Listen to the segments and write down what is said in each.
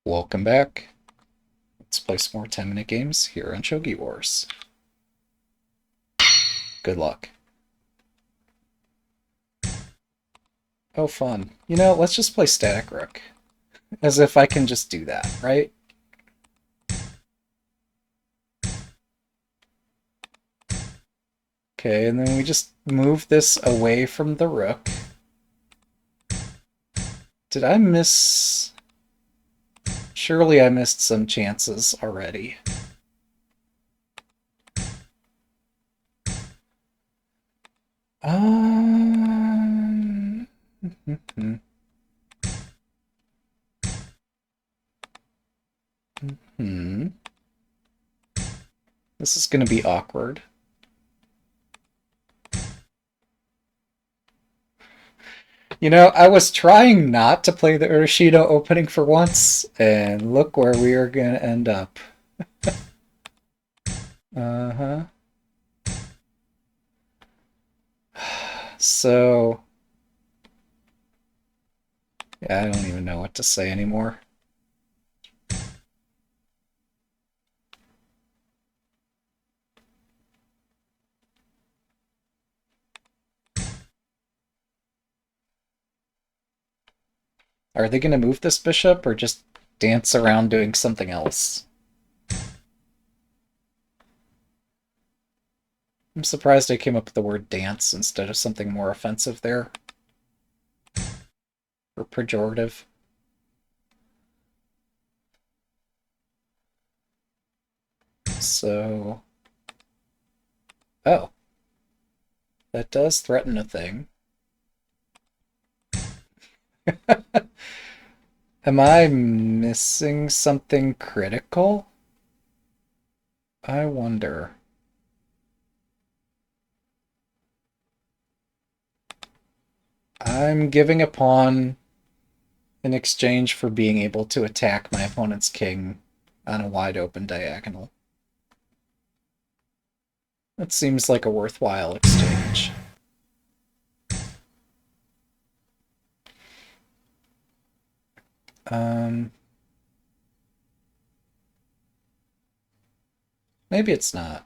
Welcome back. Let's play some more 10-minute games here on Shogi Wars. Good luck. Oh, fun. You know, let's just play Static Rook. As if I can just do that, right? Okay, and then we just move this away from the rook. Did I miss... Surely I missed some chances already. This is going to be awkward. You know, I was trying not to play the Urashito opening for once, and look where we are going to end up. Uh-huh. So... yeah, I don't even know what to say anymore. Are they going to move this bishop or just dance around doing something else? I'm surprised I came up with the word dance instead of something more offensive there. Or pejorative. So... oh. That does threaten a thing. Am I missing something critical? I wonder. I'm giving a pawn in exchange for being able to attack my opponent's king on a wide open diagonal. That seems like a worthwhile exchange. Maybe it's not.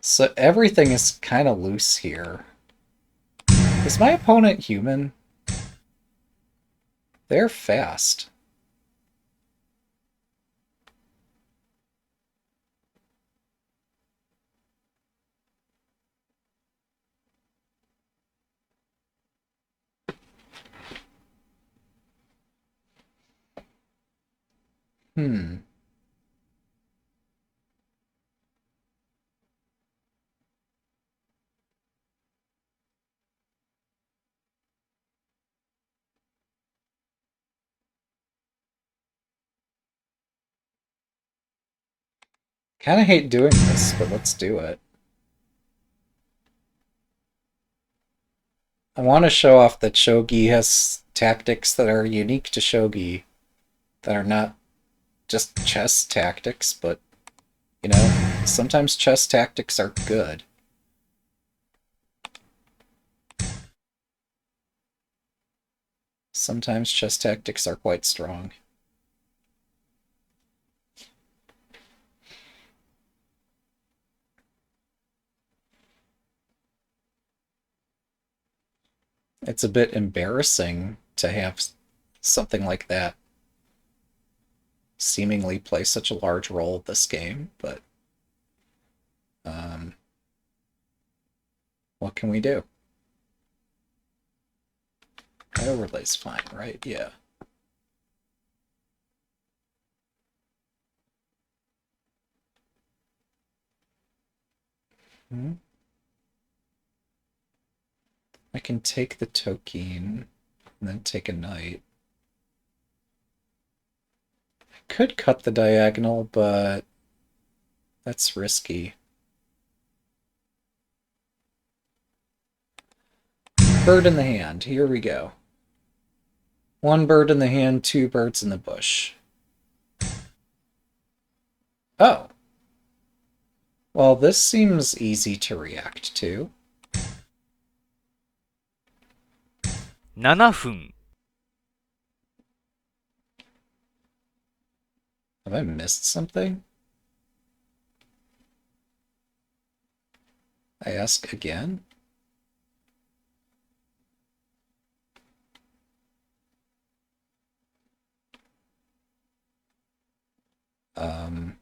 So everything is kind of loose here. Is my opponent human? They're fast. Hmm. Kind of hate doing this, but let's do it. I want to show off that Shogi has tactics that are unique to Shogi, that are not just chess tactics, but, you know, sometimes chess tactics are good. Sometimes chess tactics are quite strong. It's a bit embarrassing to have something like that seemingly play such a large role this game, but what can we do? Overlay's fine, right? Yeah. I can take the Tokeen and then take a knight. I could cut the diagonal, but that's risky. Bird in the hand. Here we go. One bird in the hand, two birds in the bush. Oh. Well, this seems easy to react to. 7分。Have I missed something? I ask again? Um,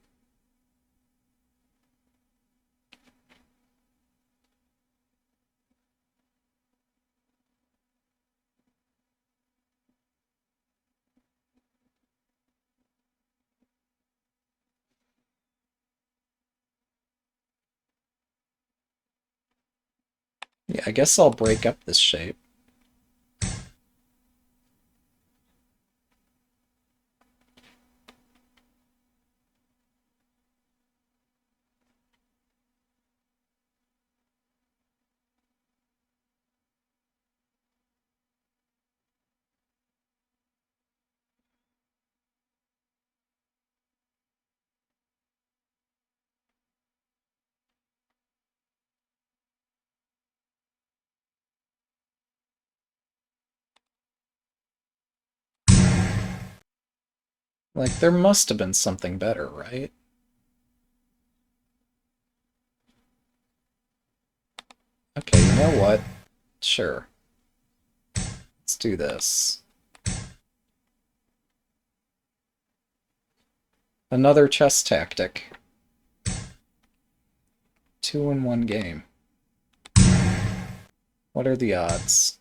yeah, I guess I'll break up this shape. Like, there must have been something better, right? Okay, you know what? Sure. Let's do this. Another chess tactic. 2-in-1 game. What are the odds?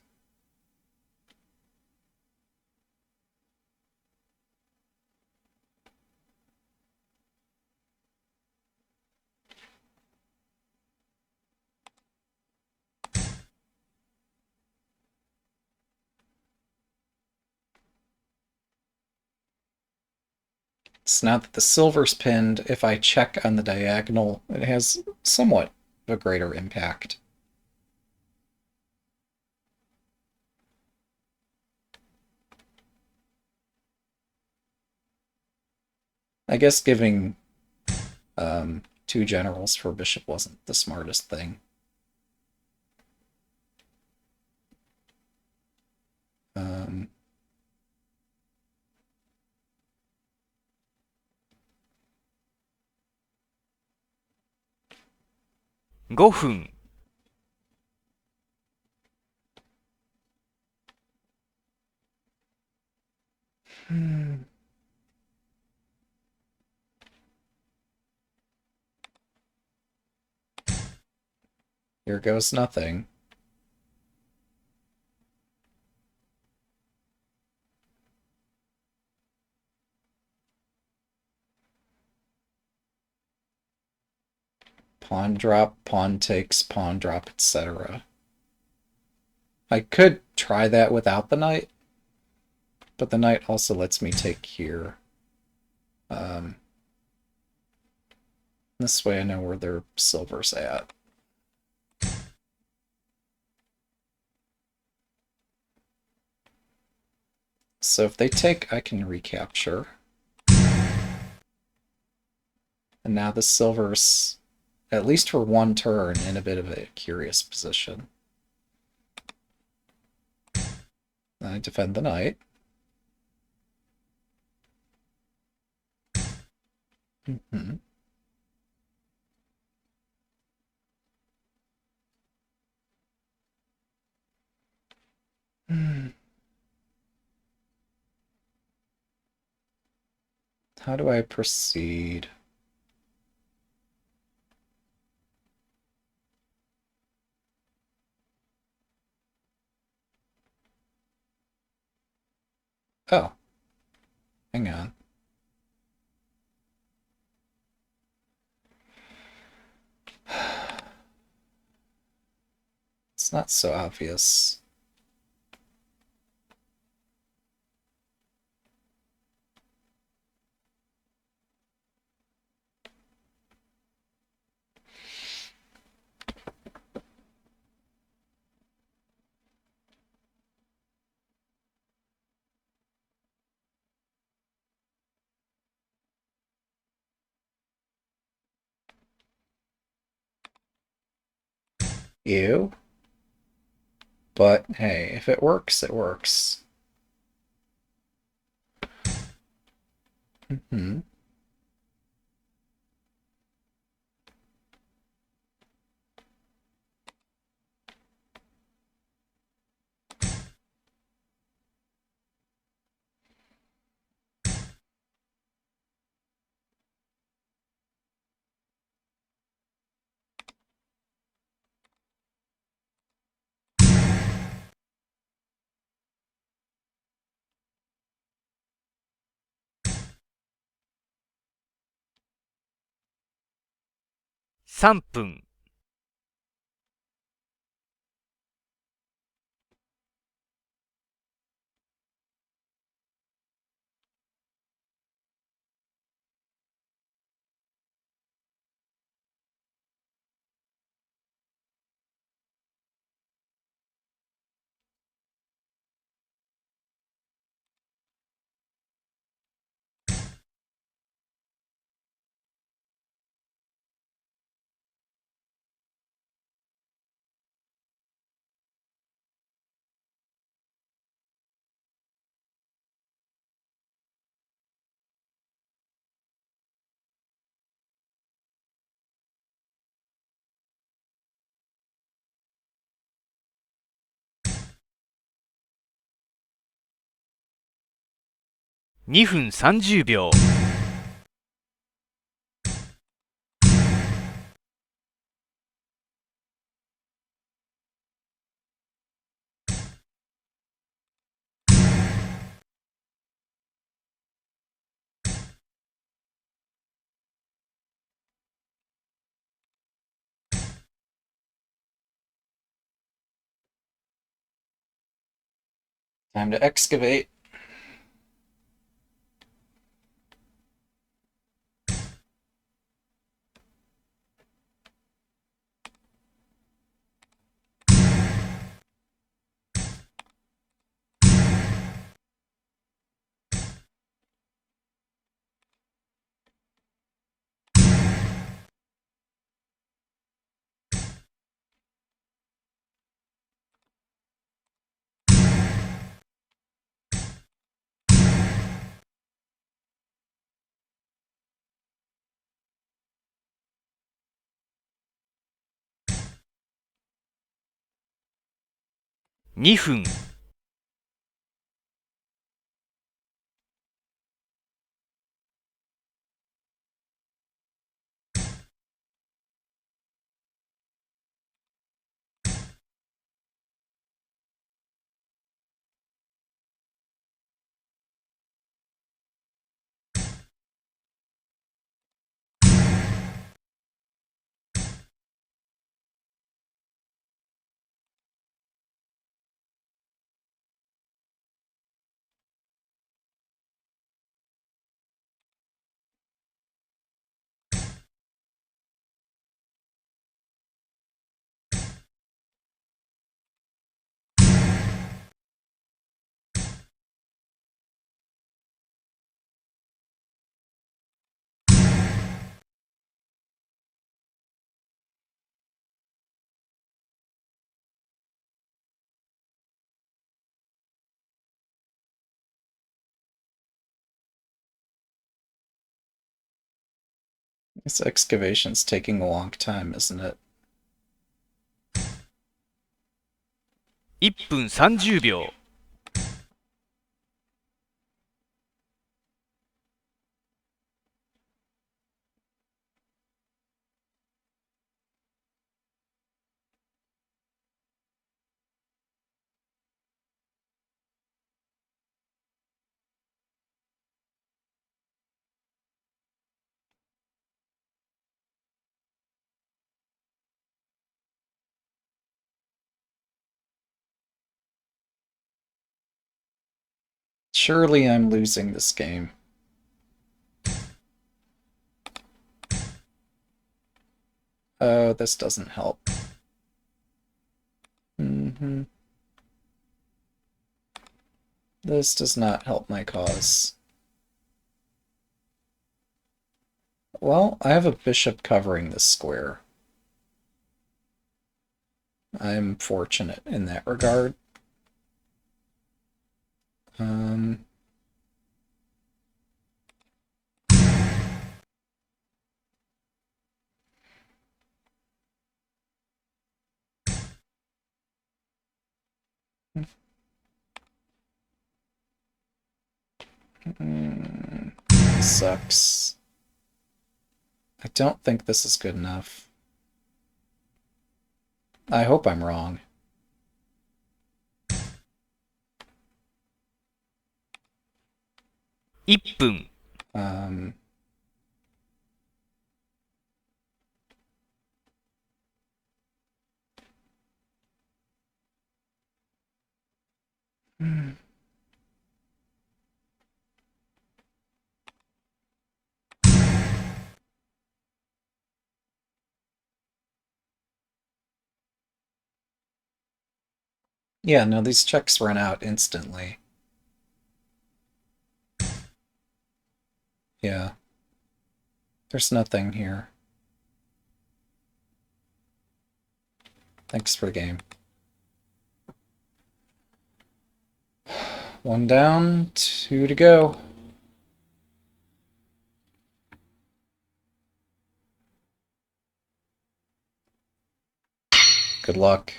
It's not that the silver's pinned. If I check on the diagonal, it has somewhat of a greater impact. I guess giving 2 generals for bishop wasn't the smartest thing. Um, 5分。hmm, here goes nothing. Pawn drop, pawn takes, pawn drop, etc. I could try that without the knight, but the knight also lets me take here. This way I know where their silver's at. So if they take, I can recapture. And now the silver's, at least for 1 turn, in a bit of a curious position. I defend the knight. Mm-hmm. How do I proceed? Oh, hang on. It's not so obvious. Ew. But hey, if it works, it works. Hmm.3分、2分30秒。Time to excavate.2分、This excavation's taking a long time, isn't it? 1分30秒。Surely I'm losing this game. Oh, this doesn't help. Hmm. This does not help my cause. Well, I have a bishop covering this square. I'm fortunate in that regard. Um, sucks. I don't think this is good enough. I hope I'm wrong. 1分、Um, yeah, no, these checks run out instantly. Yeah. There's nothing here. Thanks for the game. One down, two to go. Good luck.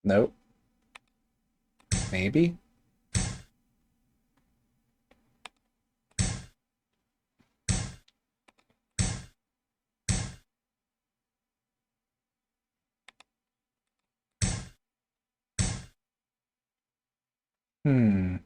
Nope. Maybe? Hmm.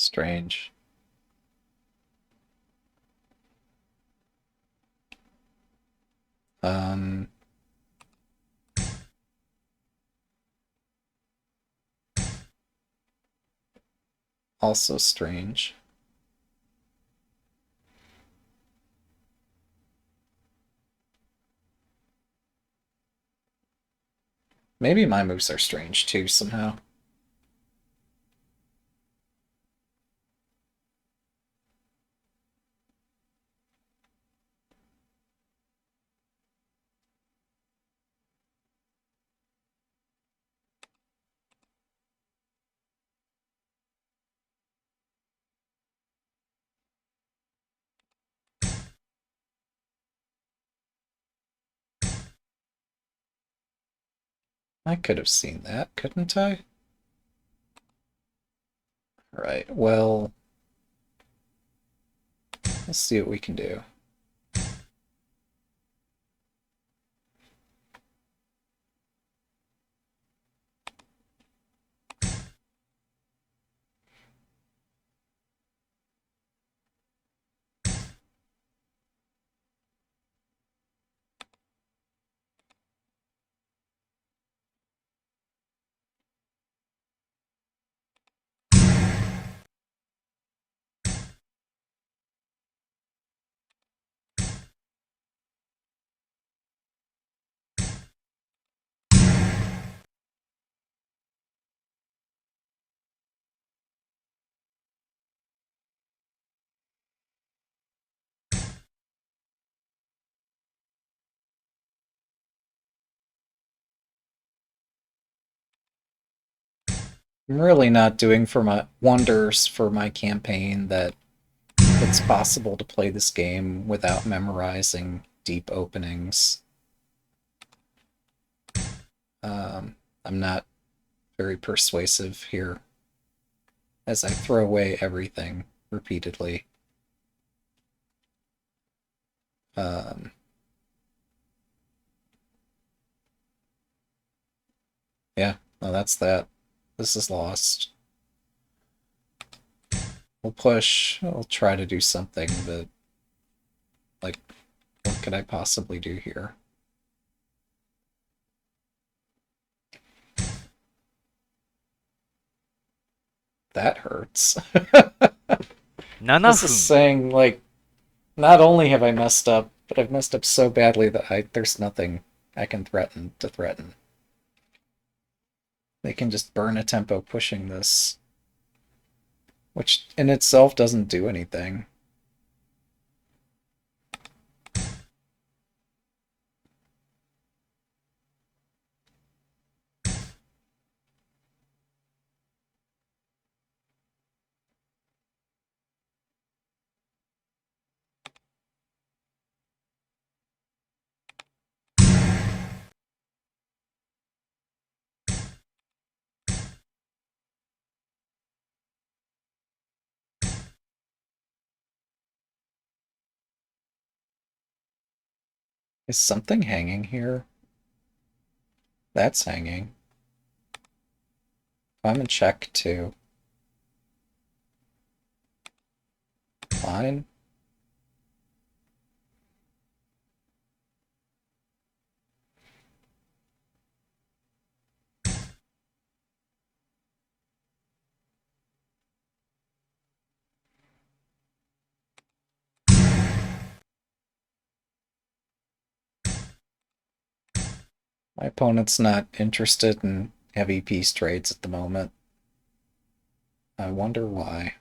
Strange. Um. Also strange. Maybe my moves are strange too, somehow. I could have seen that, couldn't I? Alright, well, let's see what we can do. I'm really not doing for my wonders for my campaign that it's possible to play this game without memorizing deep openings. I'm not very persuasive here as I throw away everything repeatedly. Um, yeah, no, that's that. This is lost. We'll push. I'll try to do something, but like, what could I possibly do here? That hurts. 7 This is 分 saying, like, not only have I messed up, but I've messed up so badly that there's nothing I can threaten to threaten. They can just burn a tempo pushing this, which in itself doesn't do anything. Is something hanging here? That's hanging. I'm in check too. Fine. My opponent's not interested in heavy piece trades at the moment. I wonder why.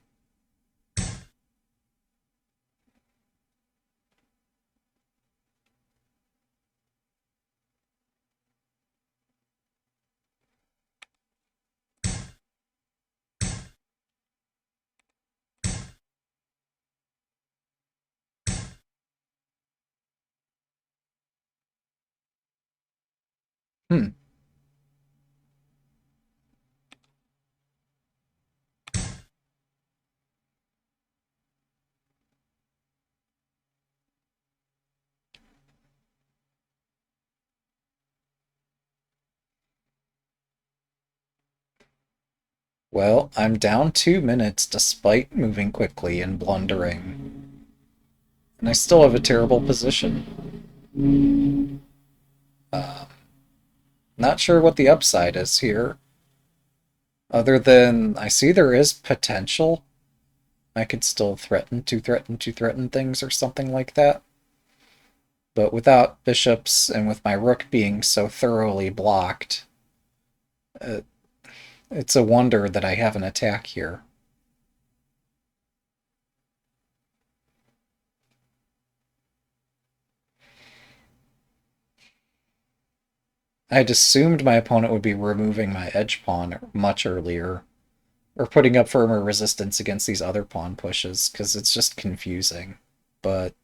Hmm. Well, I'm down 2 minutes despite moving quickly and blundering. And I still have a terrible position. Uh, Not sure what the upside is here. Other than I see there is potential. I could still threaten things or something like that. But without bishops and with my rook being so thoroughly blocked, uh, it's a wonder that I have an attack here. I'd assumed my opponent would be removing my edge pawn much earlier, or putting up firmer resistance against these other pawn pushes, because it's just confusing. But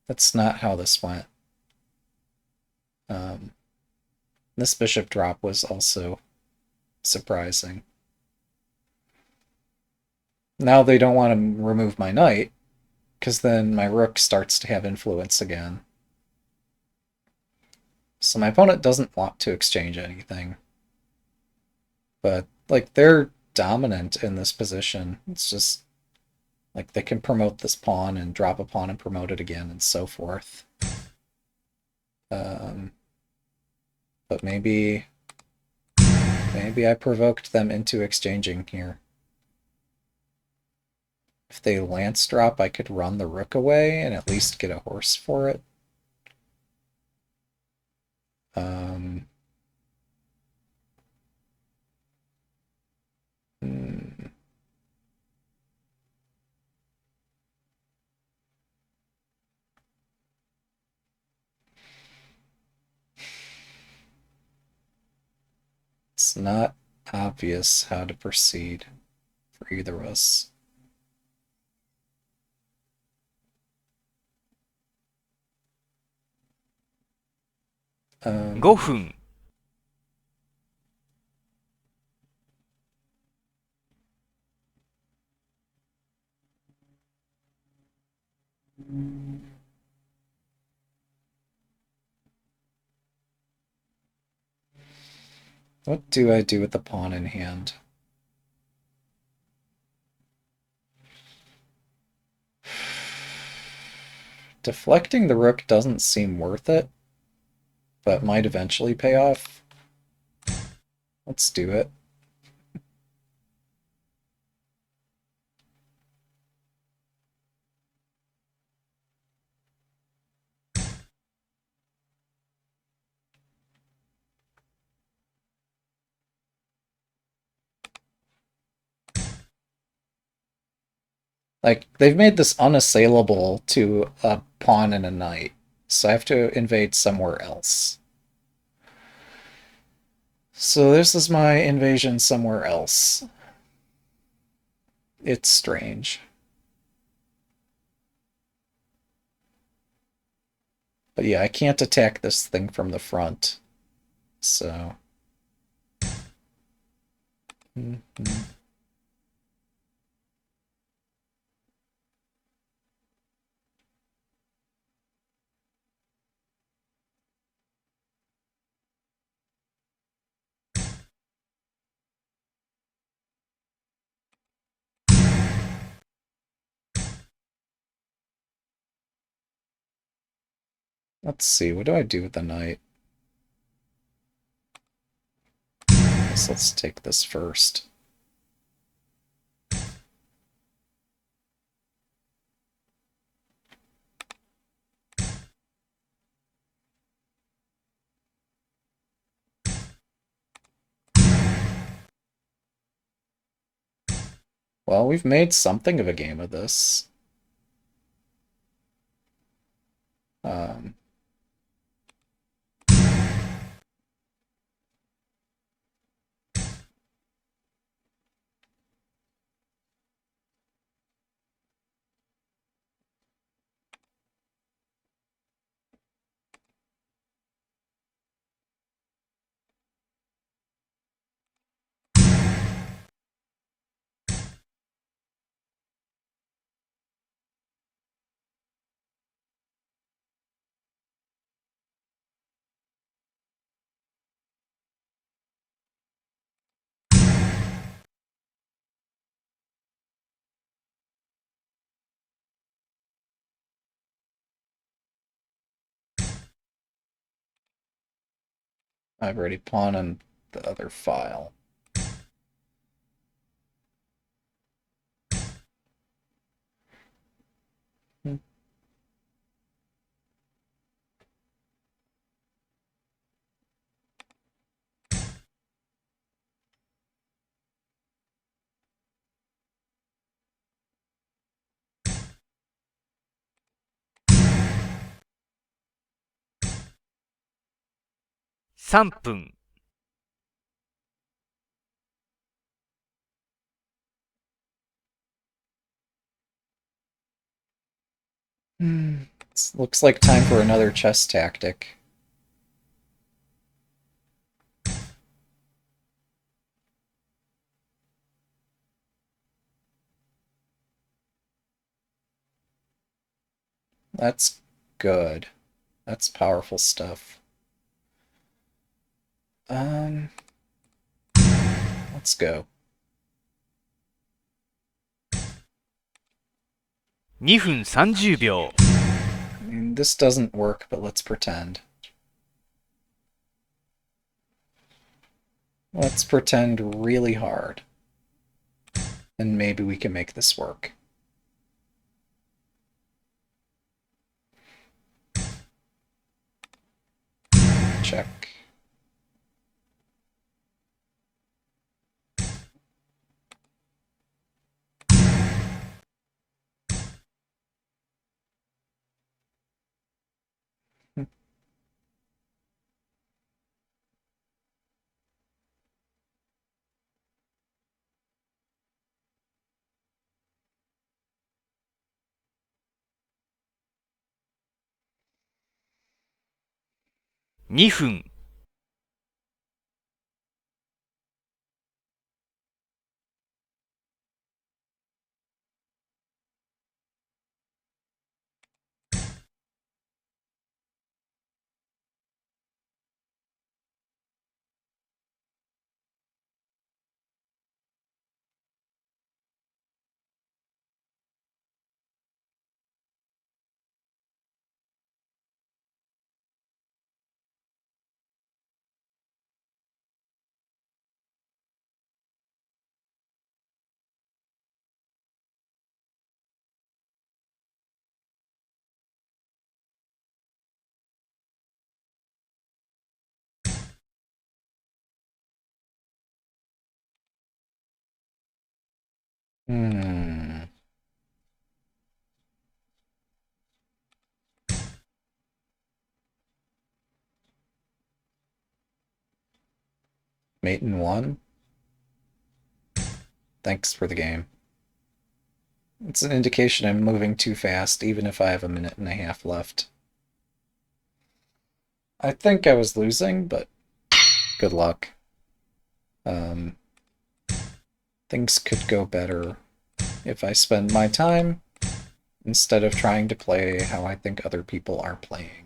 that's not how this went. Um, this bishop drop was also surprising. Now they don't want to remove my knight, because then my rook starts to have influence again. So my opponent doesn't want to exchange anything. But, like, they're dominant in this position. It's just, like, they can promote this pawn and drop a pawn and promote it again and so forth. Um, but maybe I provoked them into exchanging here. If they lance drop, I could run the rook away and at least get a horse for it. Um, hmm. It's not obvious how to proceed for either of us. Um, 5分。what do I do with the pawn in hand? Deflecting the rook doesn't seem worth it, but might eventually pay off. Let's do it. Like, they've made this unassailable to a pawn and a knight, so I have to invade somewhere else. So this is my invasion somewhere else. It's strange. But yeah, I can't attack this thing from the front. So. Mm-hmm. Let's see, what do I do with the knight? Guess let's take this first. Well, we've made something of a game of this. Um, I've already pawned on the other file. Hmm. 3分。Looks like time for another chess tactic. That's good. That's powerful stuff. Um, let's go. 2分30秒。I mean, this doesn't work, but let's pretend. Let's pretend really hard. And maybe we can make this work. Check. 2分、Hmm. Mate in one? Thanks for the game. It's an indication I'm moving too fast, even if I have a minute and a half left. I think I was losing, but good luck. Things could go better if I spend my time instead of trying to play how I think other people are playing.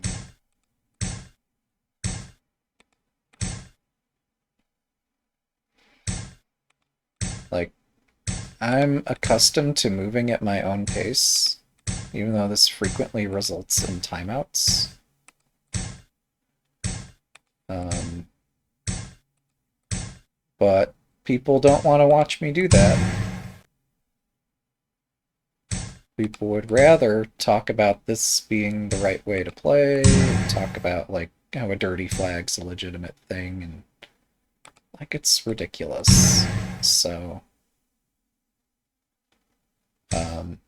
Like, I'm accustomed to moving at my own pace, even though this frequently results in timeouts. But people don't want to watch me do that. People would rather talk about this being the right way to play, talk about, like, how a dirty flag's a legitimate thing, and, like, it's ridiculous. So, um,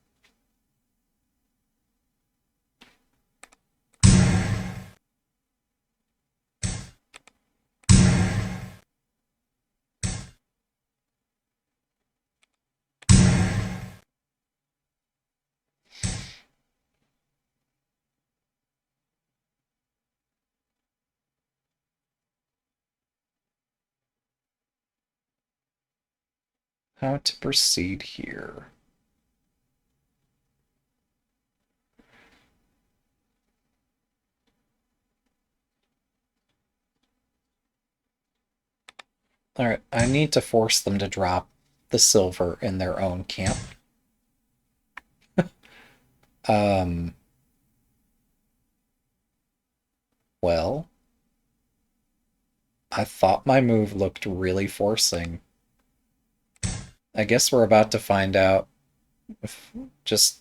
how to proceed here. Alright, I need to force them to drop the silver in their own camp. Um, well, I thought my move looked really forcing. I guess we're about to find out if just,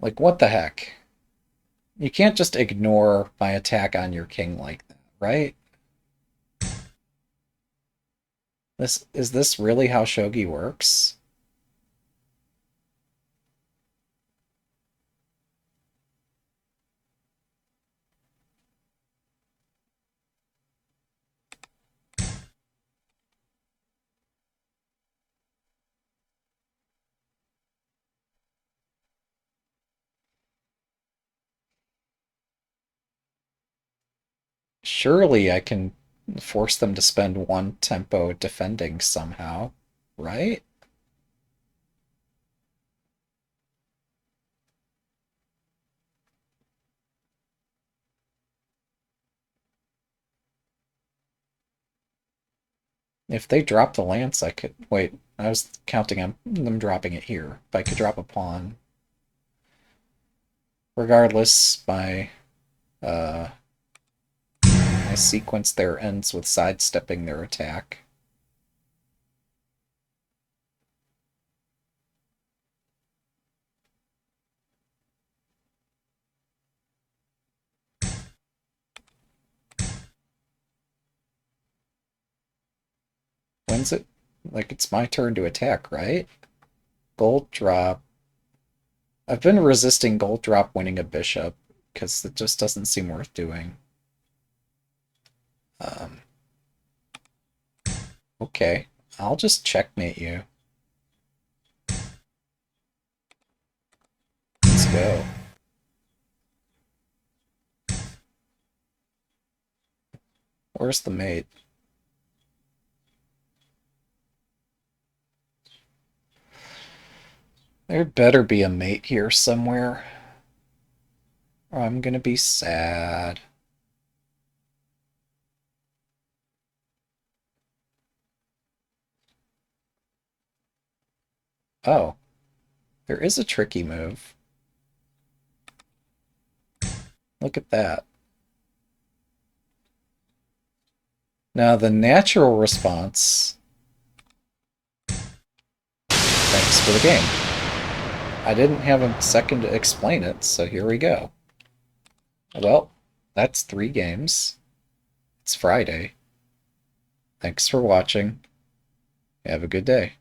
like, what the heck? You can't just ignore my attack on your king like that, right? Is this really how Shogi works? Surely I can force them to spend one tempo defending somehow, right? If they drop the lance, I could... Wait, I was counting on them dropping it here. If I could drop a pawn. Regardless, uh, my sequence there ends with sidestepping their attack. When's it? Like, it's my turn to attack, right? Gold drop. I've been resisting gold drop winning a bishop, because it just doesn't seem worth doing. Um, okay, I'll just checkmate you. Let's go. Where's the mate? There'd better be a mate here somewhere, or I'm gonna be sad. Oh, there is a tricky move. Look at that. Now the natural response... Thanks for the game. I didn't have a second to explain it, so here we go. Well, that's 3 games. It's Friday. Thanks for watching. Have a good day.